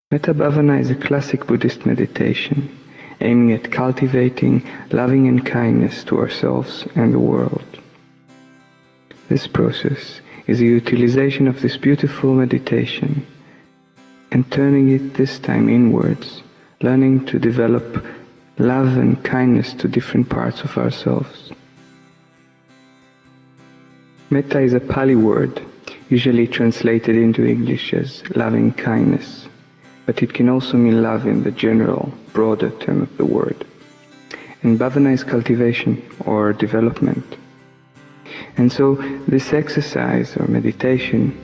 Metta Bhavana is a classic Buddhist meditation aiming at cultivating loving and kindness to ourselves and the world. This process is a utilization of this beautiful meditation and turning it this time inwards, learning to develop love and kindness to different parts of ourselves. Metta is a Pali word, usually translated into English as loving kindness, but it can also mean love in the general, broader term of the word. And Bhavana is cultivation or development. And so this exercise or meditation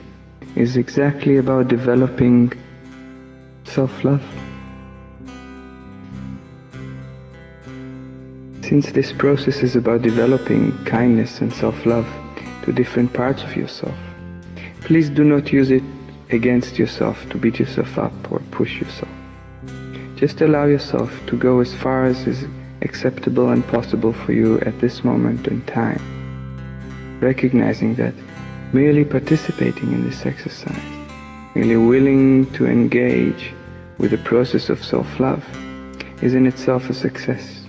is exactly about developing self-love. Since this process is about developing kindness and self-love to different parts of yourself, please do not use it against yourself to beat yourself up or push yourself. Just allow yourself to go as far as is acceptable and possible for you at this moment in time, recognizing that merely participating in this exercise, merely willing to engage with the process of self-love is in itself a success.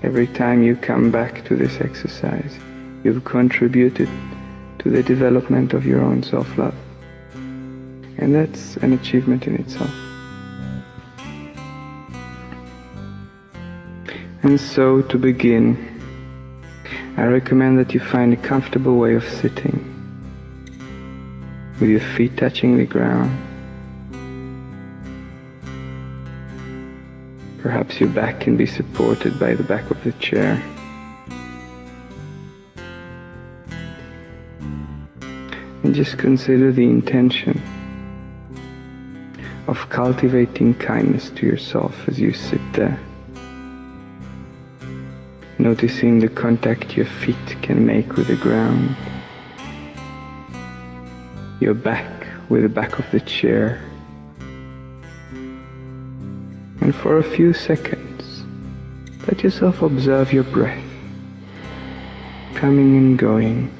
Every time you come back to this exercise, you've contributed to the development of your own self-love. And that's an achievement in itself. And so, to begin, I recommend that you find a comfortable way of sitting, with your feet touching the ground. Perhaps your back can be supported by the back of the chair. And just consider the intention of cultivating kindness to yourself as you sit there, noticing the contact your feet can make with the ground, your back with the back of the chair, and for a few seconds let yourself observe your breath coming and going,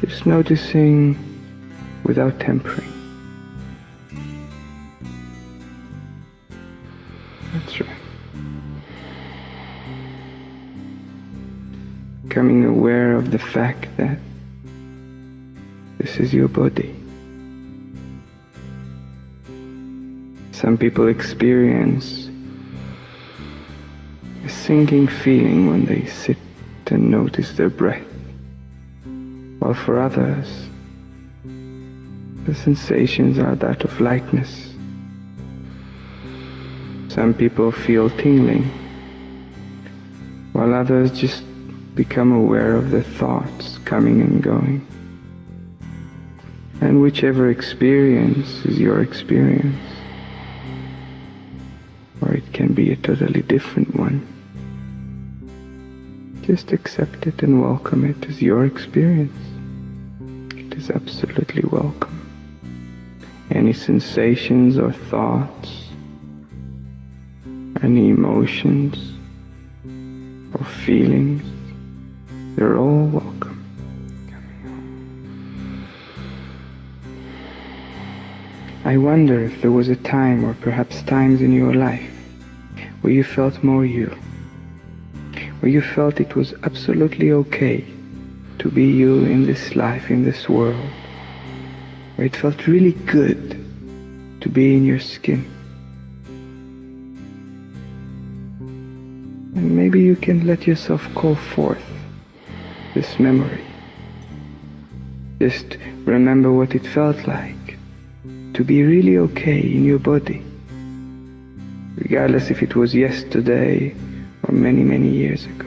just noticing without tempering. That's right. Becoming aware of the fact that this is your body. Some people experience a sinking feeling when they sit and notice their breath, while for others, the sensations are that of lightness. Some people feel tingling, while others just become aware of their thoughts coming and going. And whichever experience is your experience, or it can be a totally different one, just accept it and welcome it as your experience. It is absolutely welcome. Any sensations or thoughts, any emotions or feelings, they're all welcome. I wonder if there was a time, or perhaps times in your life, where you felt more you, where you felt it was absolutely okay to be you in this life, in this world, where it felt really good to be in your skin. And maybe you can let yourself call forth this memory. Just remember what it felt like to be really okay in your body, regardless if it was yesterday or many, many years ago.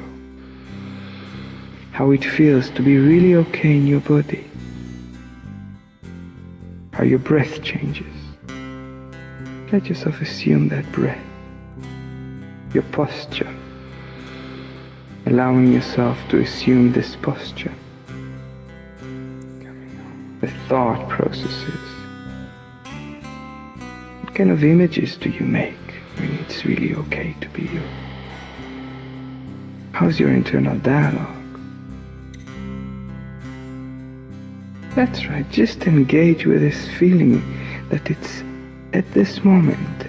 How it feels to be really okay in your body. How your breath changes. Let yourself assume that breath. Your posture. Allowing yourself to assume this posture. The thought processes. What kind of images do you make when it's really okay to be you? How's your internal dialogue? That's right, just engage with this feeling that it's at this moment,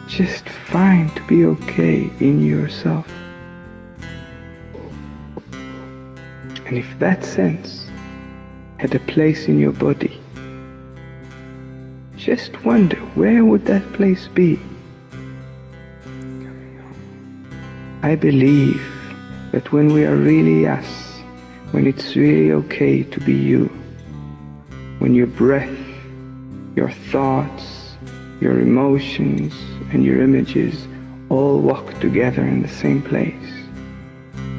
just fine to be okay in yourself. And if that sense had a place in your body, just wonder, where would that place be? I believe that when we are really us, when it's really okay to be you, when your breath, your thoughts, your emotions, and your images all walk together in the same place,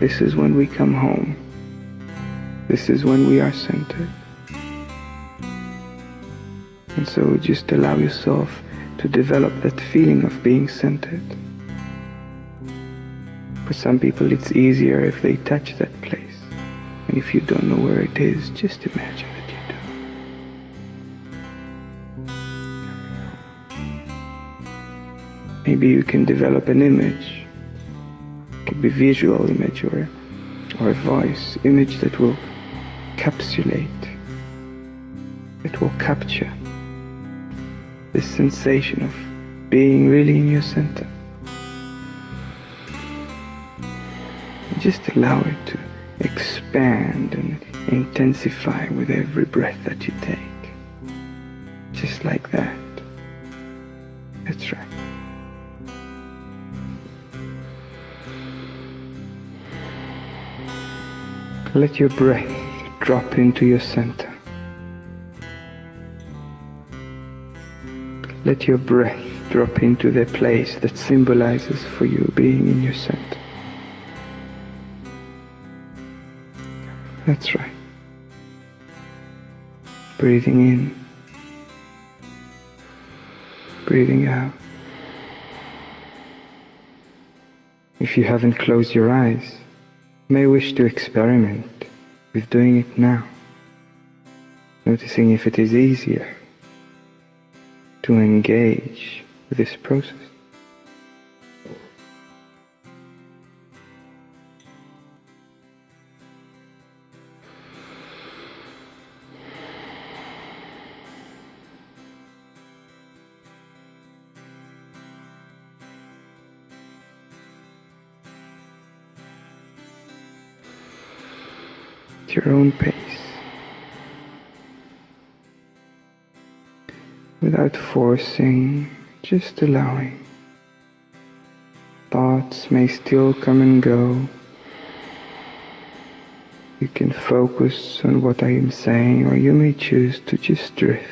this is when we come home. This is when we are centered. And so just allow yourself to develop that feeling of being centered. For some people it's easier if they touch that place. And if you don't know where it is, just imagine that you do. Maybe you can develop an image. It could be visual image or a voice image that will encapsulate, that will capture this sensation of being really in your center. Just allow it to expand and intensify with every breath that you take. Just like that. That's right. Let your breath drop into your center. Let your breath drop into the place that symbolizes for you being in your center. That's right. Breathing in, breathing out. If you haven't closed your eyes, you may wish to experiment with doing it now, noticing if it is easier to engage with this process. At your own pace, without forcing, just allowing. Thoughts may still come and go. You can focus on what I am saying, or you may choose to just drift.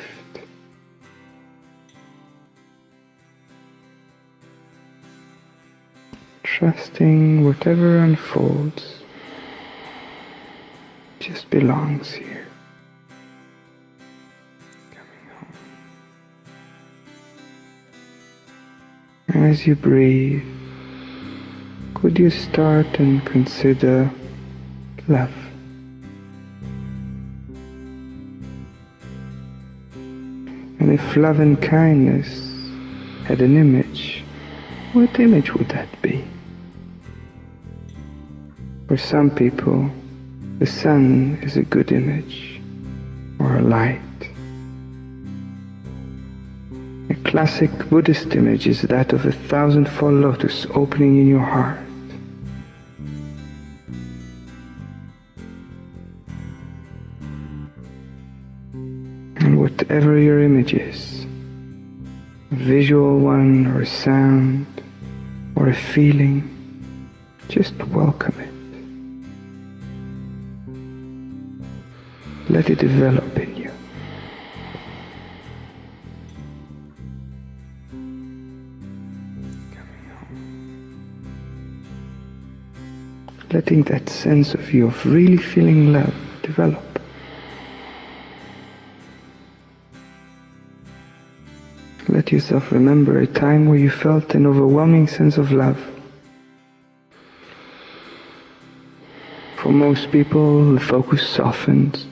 Trusting whatever unfolds just belongs here. As you breathe, could you start and consider love? And if love and kindness had an image, what image would that be? For some people, the sun is a good image, or a light. A classic Buddhist image is that of a thousand-fold lotus opening in your heart. And whatever your image is, a visual one or a sound or a feeling, just welcome it. Let it develop in you. Letting that sense of you of really feeling love develop. Let yourself remember a time where you felt an overwhelming sense of love. For most people, the focus softens.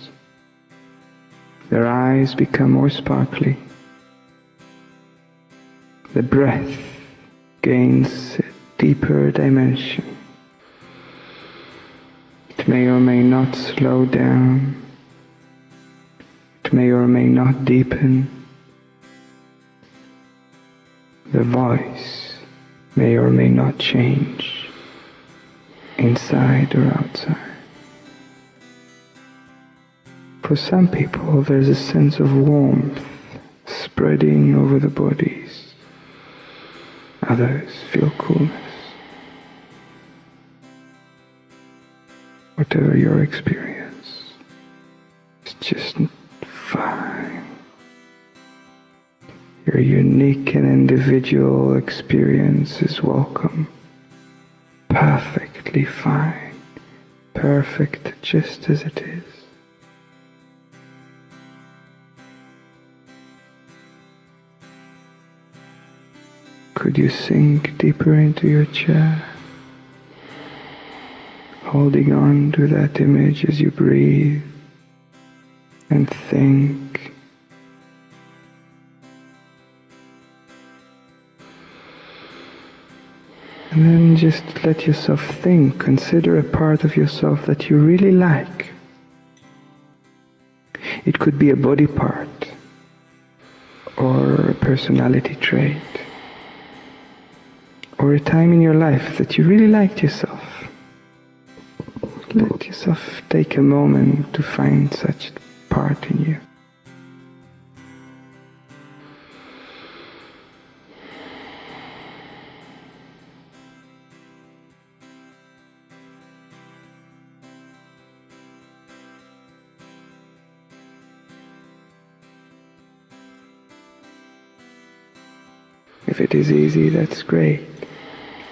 Their eyes become more sparkly. The breath gains a deeper dimension. It may or may not slow down. It may or may not deepen. The voice may or may not change, inside or outside. For some people, there's a sense of warmth spreading over the bodies. Others feel coolness. Whatever your experience, it's just fine. Your unique and individual experience is welcome. Perfectly fine. Perfect just as it is. Could you sink deeper into your chair, holding on to that image as you breathe and think? And then just let yourself think, consider a part of yourself that you really like. It could be a body part or a personality trait, or a time in your life that you really liked yourself. Let yourself take a moment to find such part in you. If it is easy, that's great.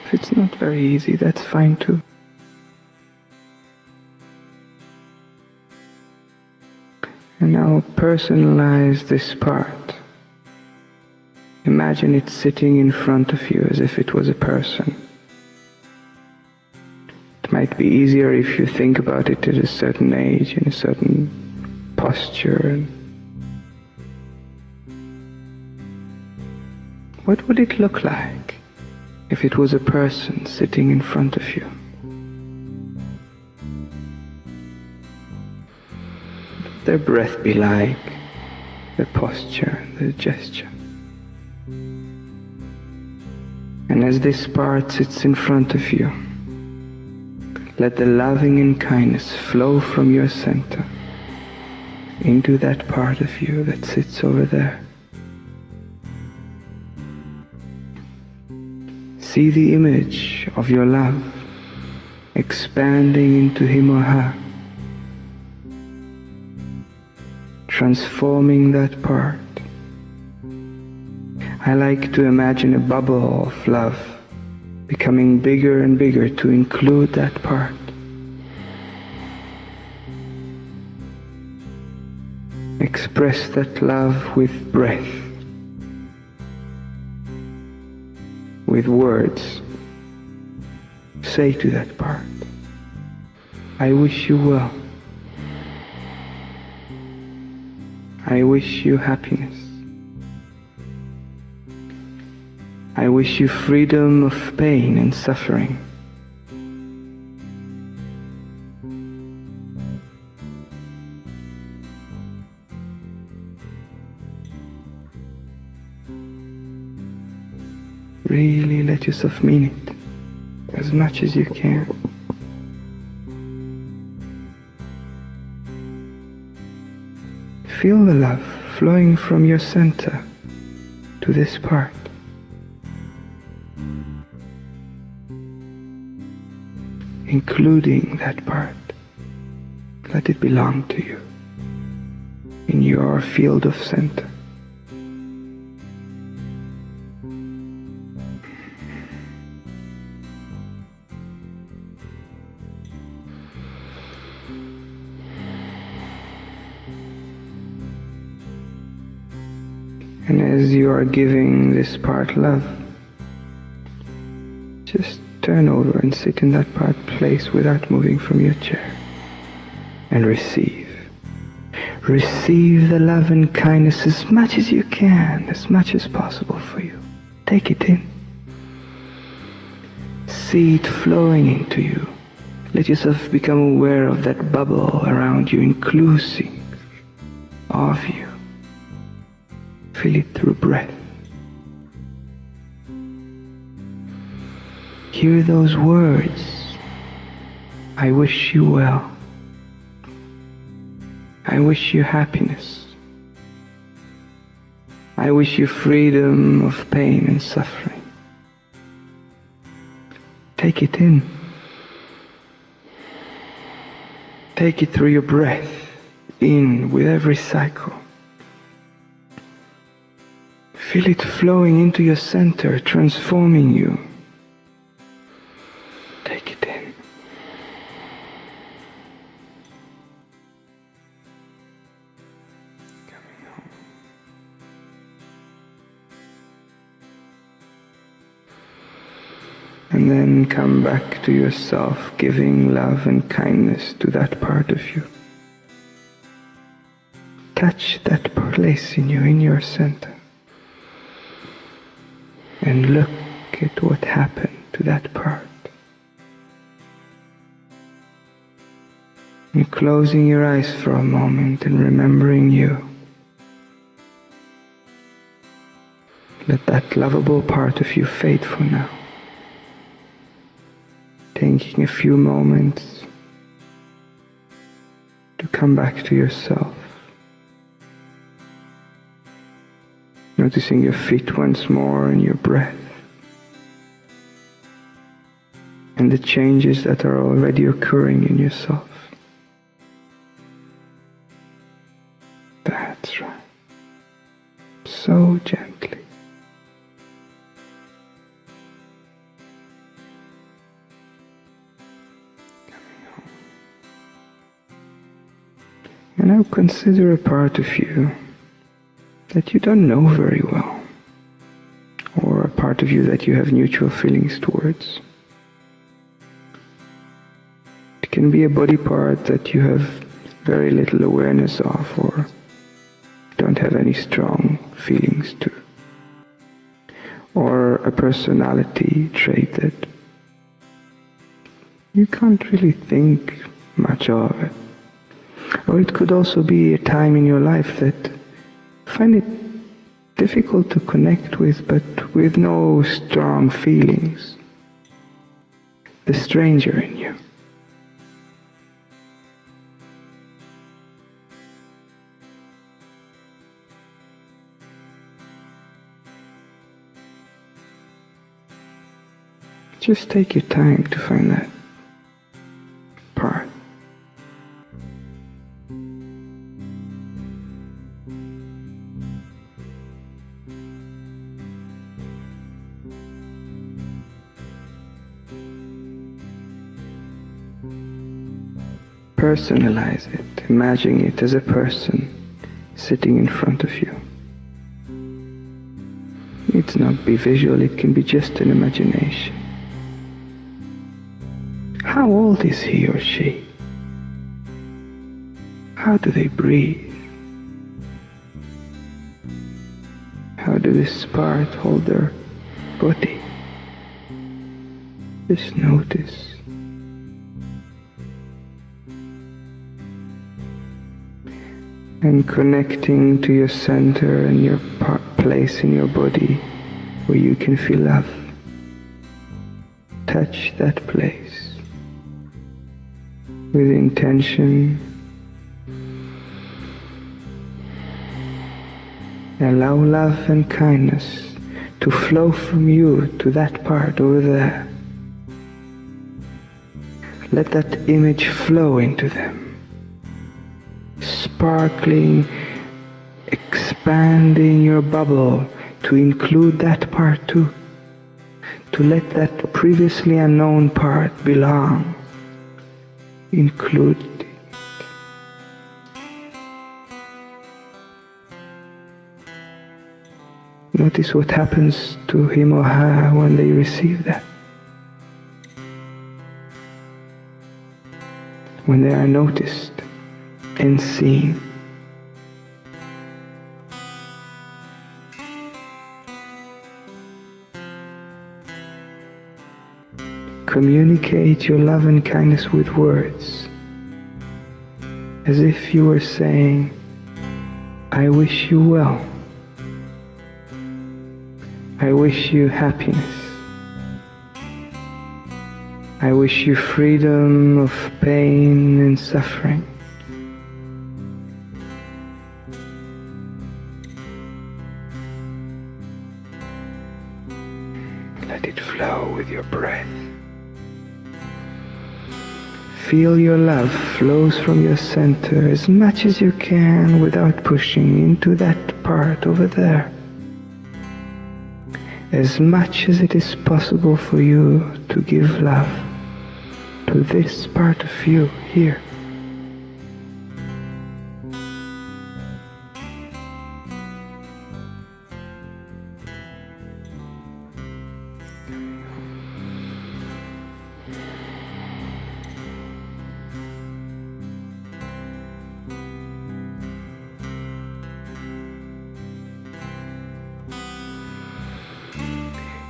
If it's not very easy, that's fine too. And now personalize this part. Imagine it sitting in front of you as if it was a person. It might be easier if you think about it at a certain age, in a certain posture. What would it look like if it was a person sitting in front of you? What would their breath be like, their posture, their gesture? And as this part sits in front of you, let the loving and kindness flow from your center into that part of you that sits over there. See the image of your love expanding into him or her, transforming that part. I like to imagine a bubble of love becoming bigger and bigger to include that part. Express that love with breath, with words. Say to that part, I wish you well. I wish you happiness. I wish you freedom of pain and suffering. Really let yourself mean it as much as you can. Feel the love flowing from your center to this part. Including that part. Let it belong to you in your field of center. And as you are giving this part love, just turn over and sit in that part place without moving from your chair. And receive. Receive the love and kindness as much as you can, as much as possible for you. Take it in. See it flowing into you. Let yourself become aware of that bubble around you, inclusive of you. Feel it through breath. Hear those words. I wish you well. I wish you happiness. I wish you freedom of pain and suffering. Take it in. Take it through your breath, in with every cycle. Feel it flowing into your center, transforming you. Take it in. Coming home. And then come back to yourself, giving love and kindness to that part of you. Touch that place in you, in your center. And look at what happened to that part. And closing your eyes for a moment and remembering you. Let that lovable part of you fade for now. Taking a few moments to come back to yourself. Noticing your feet once more and your breath. And the changes that are already occurring in yourself. That's right. So gently. And now consider a part of you that you don't know very well, or a part of you that you have neutral feelings towards. It can be a body part that you have very little awareness of, or don't have any strong feelings to, or a personality trait that you can't really think much of it. Or it could also be a time in your life that you find it difficult to connect with, but with no strong feelings. The stranger in you. Just take your time to find that part. Personalize it, imagine it as a person sitting in front of you. It needs not be visual, it can be just an imagination. How old is he or she? How do they breathe? How does this part hold their body? Just notice. And connecting to your center and your place in your body where you can feel love. Touch that place with intention. Allow love and kindness to flow from you to that part over there. Let that image flow into them. Sparkling, expanding your bubble to include that part too. To let that previously unknown part belong. Include it. Notice what happens to him or her when they receive that. When they are noticed and seen. Communicate your love and kindness with words, as if you were saying, I wish you well. I wish you happiness. I wish you freedom of pain and suffering. Let it flow with your breath. Feel your love flows from your center as much as you can without pushing into that part over there. As much as it is possible for you to give love to this part of you here.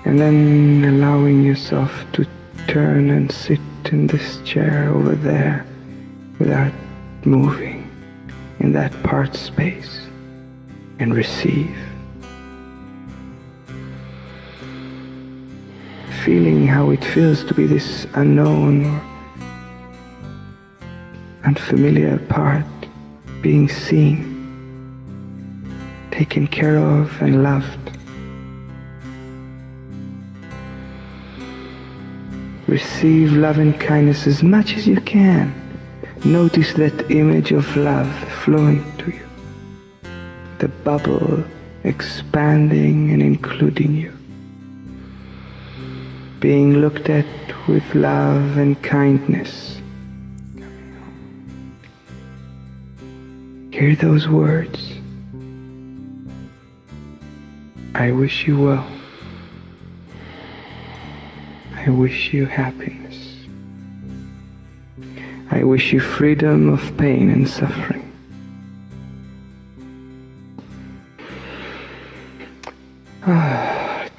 And then allowing yourself to turn and sit in this chair over there without moving in that part space and receive. Feeling how it feels to be this unknown or unfamiliar part being seen, taken care of and loved. Receive love and kindness as much as you can. Notice that image of love flowing to you. The bubble expanding and including you. Being looked at with love and kindness. Hear those words. I wish you well. I wish you happiness. I wish you freedom of pain and suffering.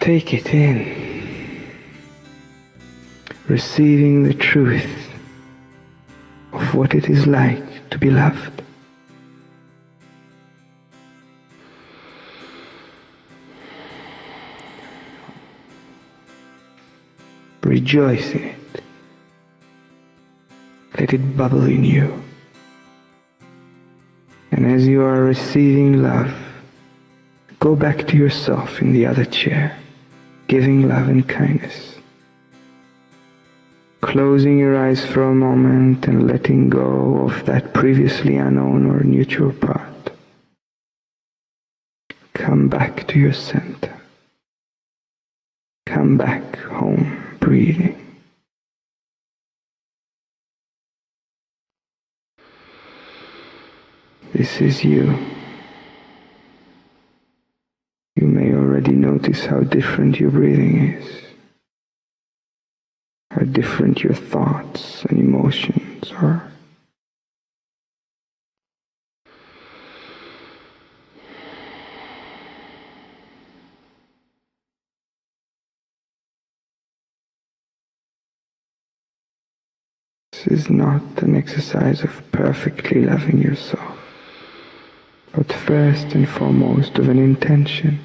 Take it in. Receiving the truth of what it is like to be loved. Rejoice in it. Let it bubble in you. And as you are receiving love, go back to yourself in the other chair, giving love and kindness. Closing your eyes for a moment and letting go of that previously unknown or neutral part. Come back to your center. Come back home. Breathing. This is you. You may already notice how different your breathing is, how different your thoughts and emotions are. This is not an exercise of perfectly loving yourself, but first and foremost of an intention.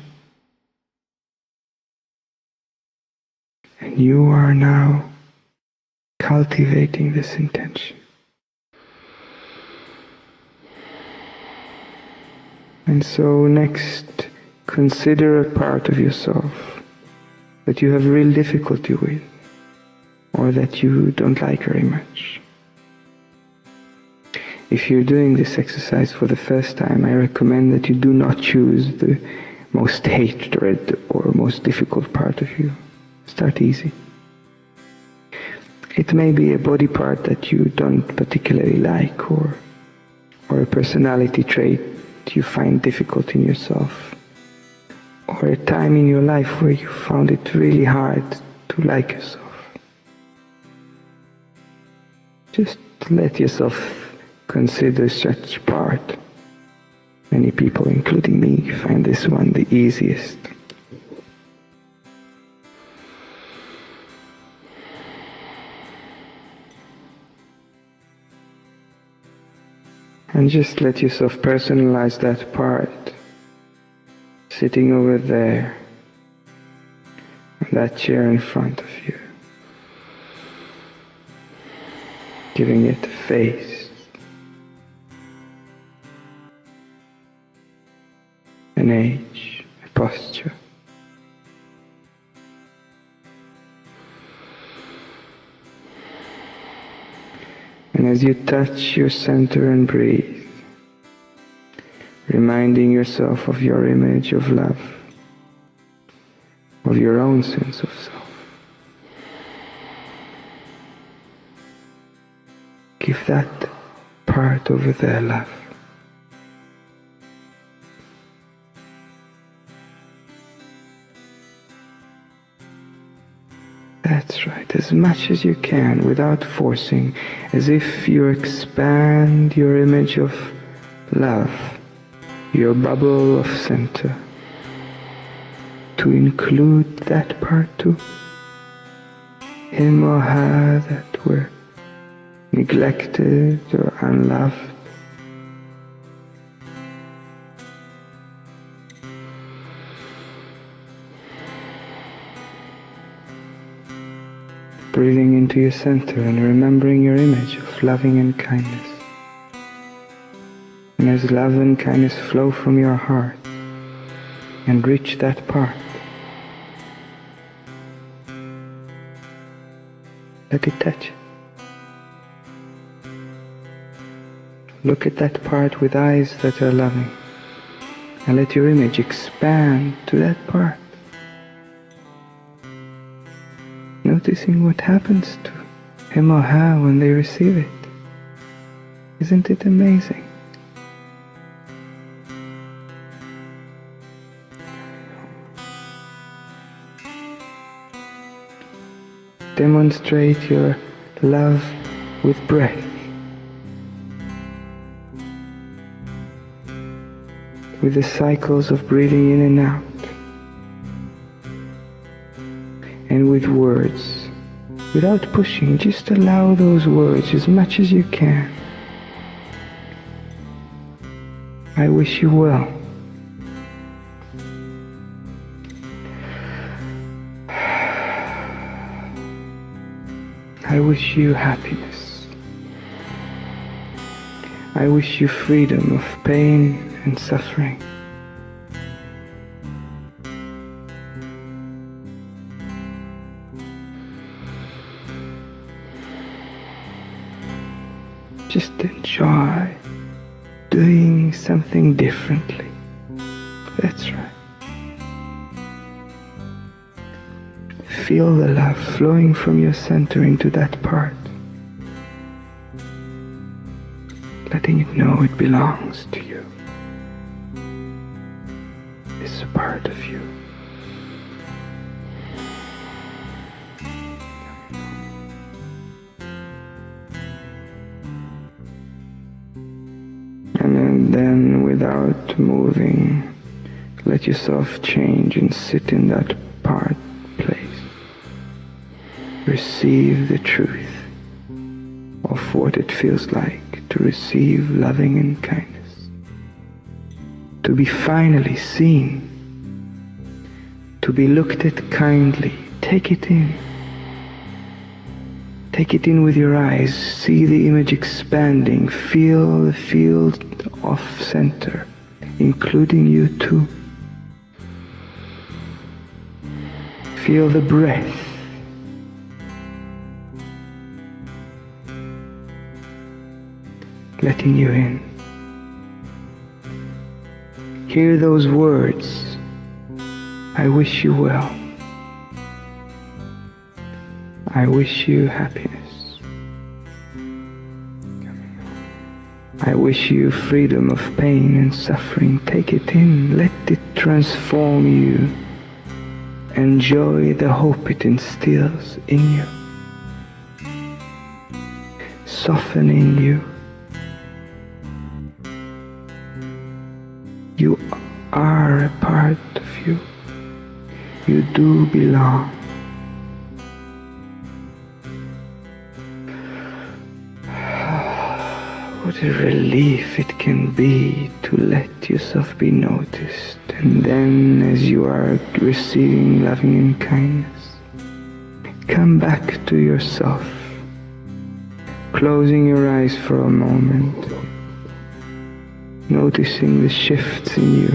And you are now cultivating this intention. And so next, consider a part of yourself that you have real difficulty with, or that you don't like very much. If you're doing this exercise for the first time, I recommend that you do not choose the most hatred or most difficult part of you. Start easy. It may be a body part that you don't particularly like, or a personality trait you find difficult in yourself, or a time in your life where you found it really hard to like yourself. Just let yourself consider such part. Many people, including me, find this one the easiest. And just let yourself personalize that part, sitting over there, in that chair in front of you. giving it a face, an age, a posture. And as you touch your center and breathe, reminding yourself of your image of love, of your own sense of self, give that part over there love. That's right, as much as you can, without forcing, as if you expand your image of love, your bubble of center, to include that part too. Him or her that were neglected or unloved. Breathing into your center and remembering your image of loving and kindness. And as love and kindness flow from your heart and reach that part, let it touch. Look at that part with eyes that are loving, and let your image expand to that part. Noticing what happens to him or her when they receive it. Isn't it amazing? Demonstrate your love with breath, with the cycles of breathing in and out, and with words, without pushing. Just allow those words as much as you can. I wish you well. I wish you happiness. I wish you freedom of pain and suffering. Just enjoy doing something differently. That's right. Feel the love flowing from your center into that part, letting it know it belongs to you. It's a part of you. And then, without moving, let yourself change and sit in that part place. Receive the truth of what it feels like to receive loving and kindness. To be finally seen. To be looked at kindly. Take it in. Take it in with your eyes. See the image expanding. Feel the field of center, including you too. Feel the breath. Letting you in. Hear those words. I wish you well. I wish you happiness. I wish you freedom of pain and suffering. Take it in. Let it transform you. Enjoy the hope it instills in you. Softening you. You are a part of you. You do belong. What a relief it can be to let yourself be noticed. And then, as you are receiving loving and kindness, come back to yourself. Closing your eyes for a moment, noticing the shifts in you.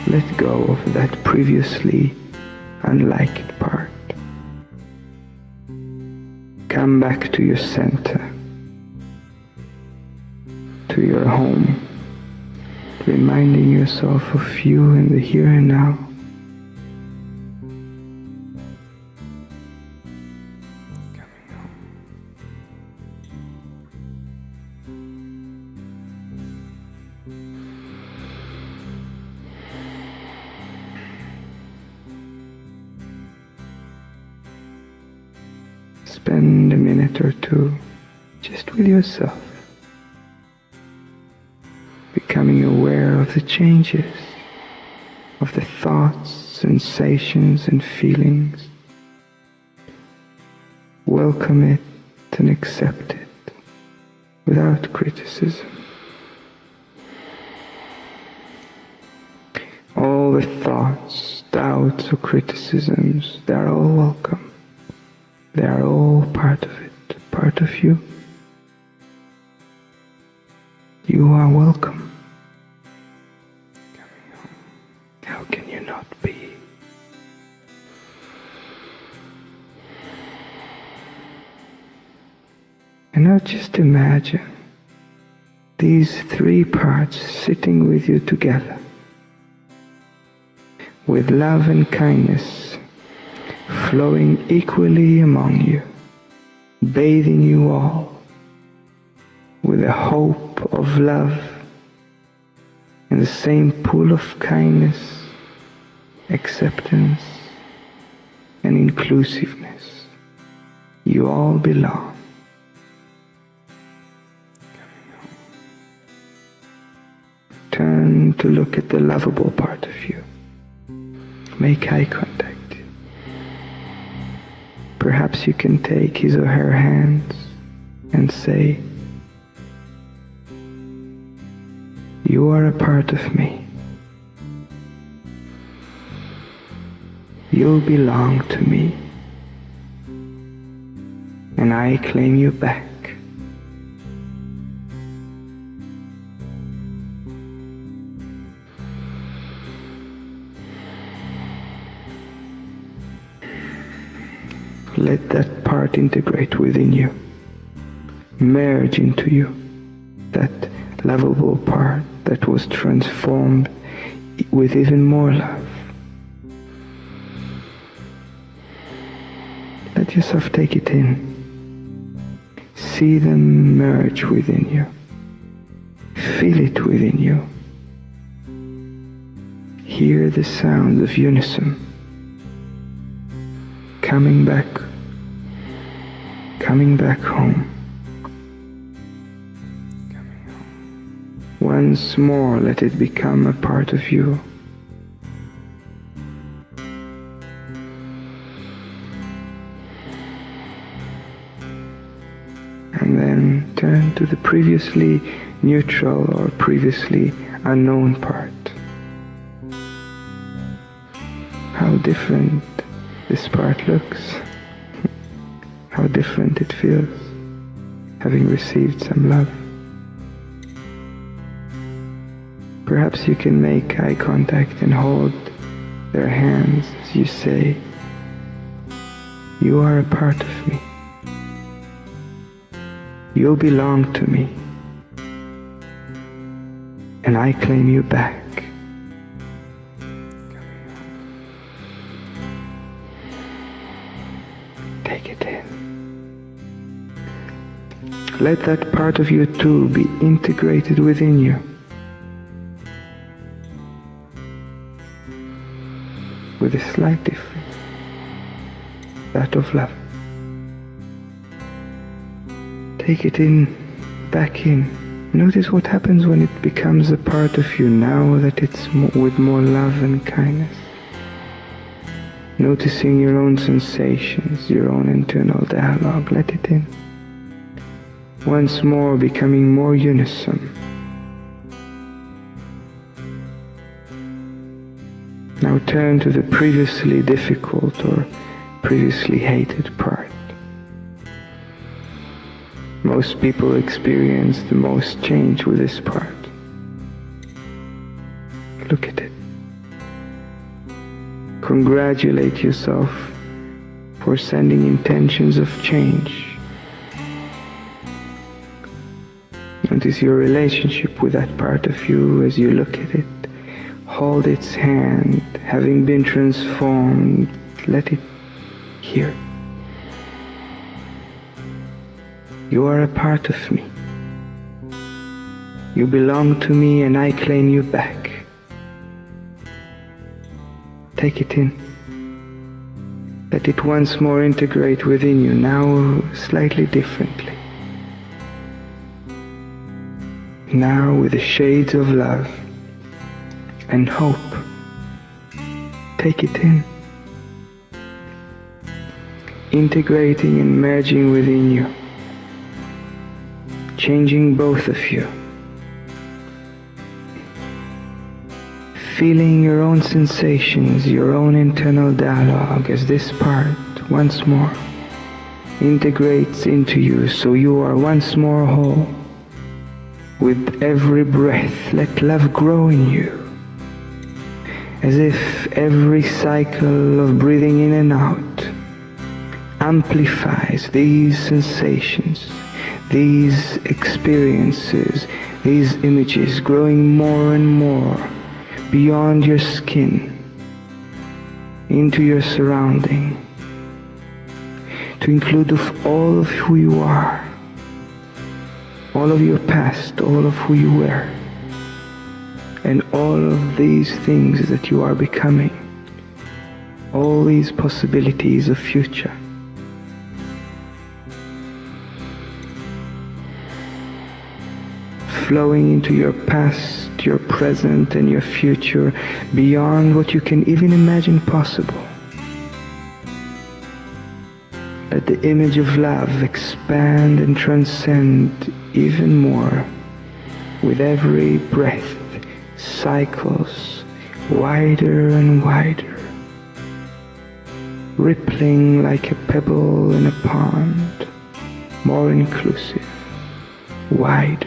Let go of that previously unliked part. Come back to your center, to your home, reminding yourself of you in the here and now. Spend a minute or two just with yourself, becoming aware of the changes, of the thoughts, sensations and feelings. Welcome it and accept it without criticism. All the thoughts, doubts or criticisms, they are all welcome. They are all part of it, part of you. You are welcome. How can you not be? And now just imagine these three parts sitting with you together, with love and kindness flowing equally among you, bathing you all with a hope of love in the same pool of kindness, acceptance and inclusiveness. You all belong. Turn to look at the lovable part of you. Make eye contact. Perhaps you can take his or her hands and say, "You are a part of me. You belong to me, and I claim you back." Let that part integrate within you, merge into you, that lovable part that was transformed with even more love. Let yourself take it in. See them merge within you. Feel it within you. Hear the sounds of unison coming back home. Once more, let it become a part of you. And then turn to the previously neutral or previously unknown part. How different this part looks. How different it feels, having received some love. Perhaps you can make eye contact and hold their hands as you say, "You are a part of me. You belong to me, and I claim you back." Take it in. Let that part of you too be integrated within you, with a slight difference, that of love. Take it in, back in. Notice what happens when it becomes a part of you now that it's with more love and kindness. Noticing your own sensations, your own internal dialogue. Let it in. Once more becoming more unison. Now turn to the previously difficult or previously hated part. Most people experience the most change with this part. Look at it. Congratulate yourself for sending intentions of change. Notice your relationship with that part of you as you look at it. Hold its hand, having been transformed, let it hear. You are a part of me. You belong to me and I claim you back. Take it in. Let it once more integrate within you, now slightly differently. Now with the shades of love and hope. Take it in. Integrating and merging within you. Changing both of you. Feeling your own sensations, your own internal dialogue as this part once more integrates into you, so you are once more whole. With every breath, let love grow in you, as if every cycle of breathing in and out amplifies these sensations, these experiences, these images, growing more and more beyond your skin, into your surrounding, to include all of who you are, all of your past, all of who you were, and all of these things that you are becoming, all these possibilities of future. Flowing into your past, your present, and your future, beyond what you can even imagine possible. Let the image of love expand and transcend even more with every breath, cycles wider and wider, rippling like a pebble in a pond, more inclusive, wider.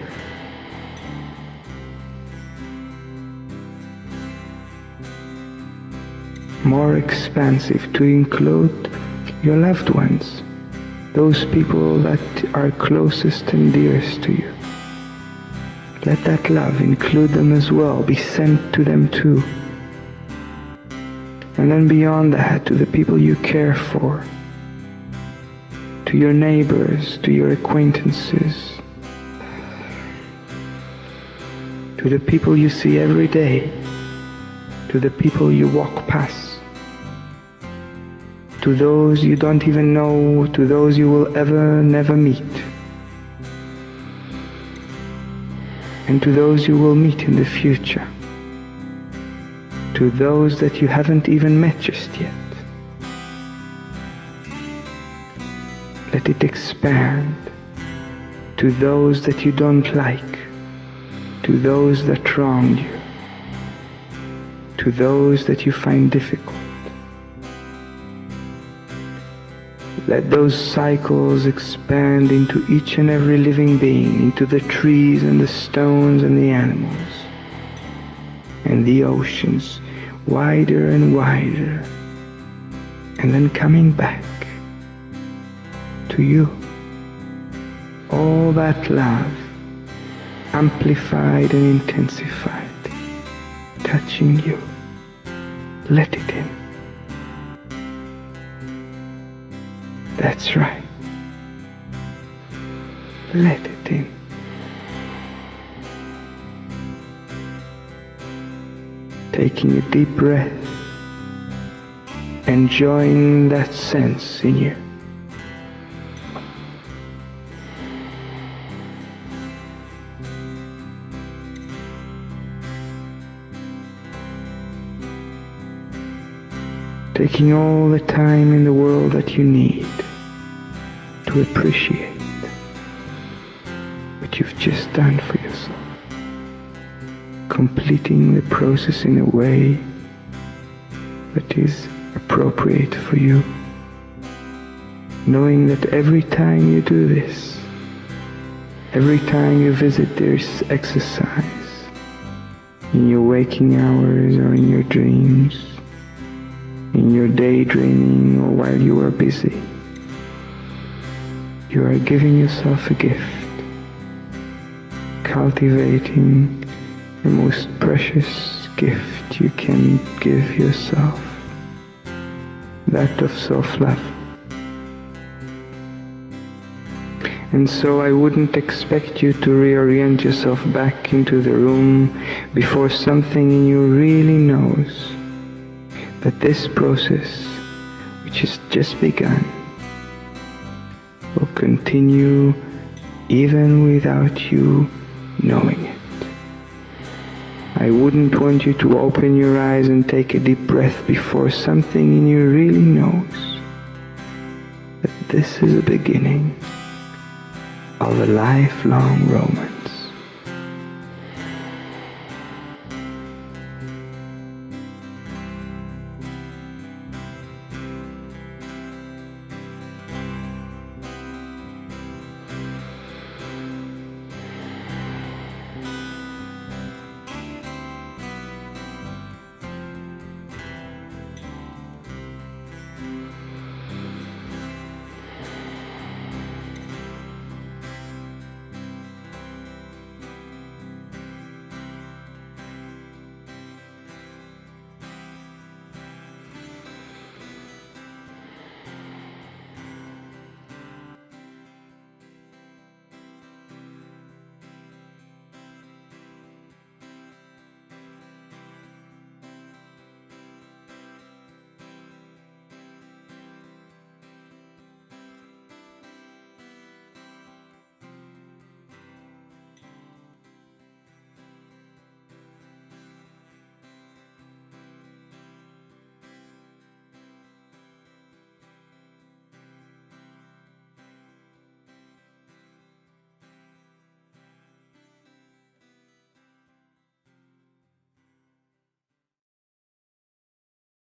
More expansive, to include your loved ones, those people that are closest and dearest to you. Let that love include them as well, be sent to them too. And then beyond that, to the people you care for, to your neighbors, to your acquaintances, to the people you see every day, to the people you walk past, to those you don't even know, to those you will never meet, and to those you will meet in the future, to those that you haven't even met just yet. Let it expand to those that you don't like, to those that wronged you, to those that you find difficult. Let those cycles expand into each and every living being, into the trees and the stones and the animals and the oceans, wider and wider, and then coming back to you. All that love, amplified and intensified, touching you. Let it in. That's right. Let it in. Taking a deep breath, enjoying that sense in you. Taking all the time in the world that you need to appreciate what you've just done for yourself. Completing the process in a way that is appropriate for you. Knowing that every time you do this, Every time you visit this exercise, in your waking hours or in your dreams, in your daydreaming or while you are busy, you are giving yourself a gift, cultivating the most precious gift you can give yourself, that of self-love. And so I wouldn't expect you to reorient yourself back into the room before something in you really knows that this process, which has just begun, will continue even without you knowing it. I wouldn't want you to open your eyes and take a deep breath before something in you really knows that this is the beginning of a lifelong romance.